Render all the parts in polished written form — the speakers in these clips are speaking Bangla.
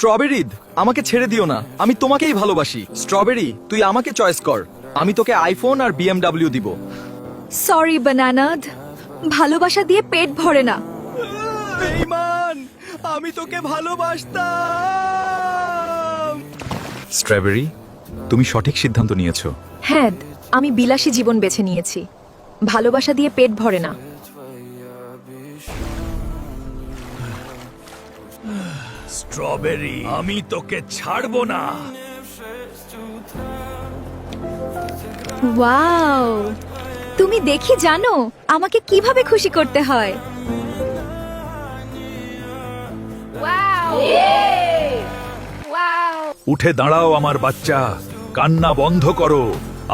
স্ট্রবেরি, আমাকে ছেড়ে দিও না, আমি তোমাকেই ভালোবাসি। স্ট্রবেরি, তুই আমাকে চয়েস কর, আমি তোকে আইফোন আর বিএমডব্লিউ দিব। সরি বানানাদ, ভালোবাসা দিয়ে পেট ভরে না। বেঈমান, আমি তোকে ভালোবাসতাম। স্ট্রবেরি, তুমি সঠিক সিদ্ধান্ত নিয়েছো। হ্যাঁ, আমি বিলাসী জীবন বেছে নিয়েছি, ভালোবাসা দিয়ে পেট ভরে না। স্ট্রবেরি, আমি তোকে ছাড়বো না। ওয়াও, তুমি দেখি জানো আমাকে কিভাবে খুশি করতে হয়। উঠে দাঁড়াও আমার বাচ্চা, কান্না বন্ধ করো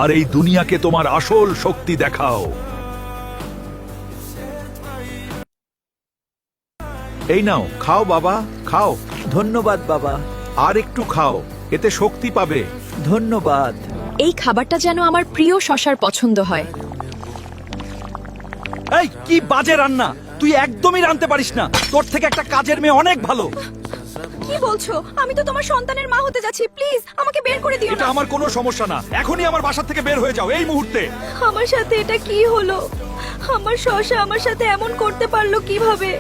আর এই দুনিয়াকে তোমার আসল শক্তি দেখাও। এই নাও, খাও বাবা, খাও। ধন্যবাদ বাবা। আর একটু খাও, এতে শক্তি পাবে। ধন্যবাদ। এই খাবারটা যেন আমার প্রিয় শশার পছন্দ হয়। এই কি বাজে রান্না, তুই একদমই রাঁধতে পারিস না। তোর থেকে একটা কাজের মেয়ে অনেক ভালো। কি বলছো? আমি তো তোমার সন্তানের মা হতে যাচ্ছি, প্লিজ আমাকে বের করে দিও এটা না। আমার কোনো সমস্যা না, এখনই আমার বাসা থেকে বের হয়ে যাও এই মুহূর্তে। আমার সাথে এটা কি হলো? আমার শশা আমার সাথে এমন করতে পারলো কিভাবে?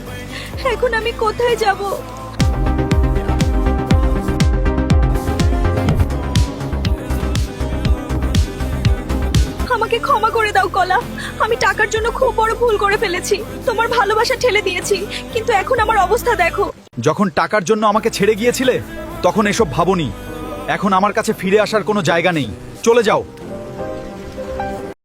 এখন আমি কোথায় যাব? আমাকে ক্ষমা করে দাও কলা, আমি টাকার জন্য খুব বড় ভুল করে ফেলেছি। তোমার ভালোবাসা ঠেলে দিয়েছি, কিন্তু এখন আমার অবস্থা দেখো। যখন টাকার জন্য আমাকে ছেড়ে গিয়েছিলে তখন এসব ভাবনি। এখন আমার কাছে ফিরে আসার কোনো জায়গা নেই, চলে যাও।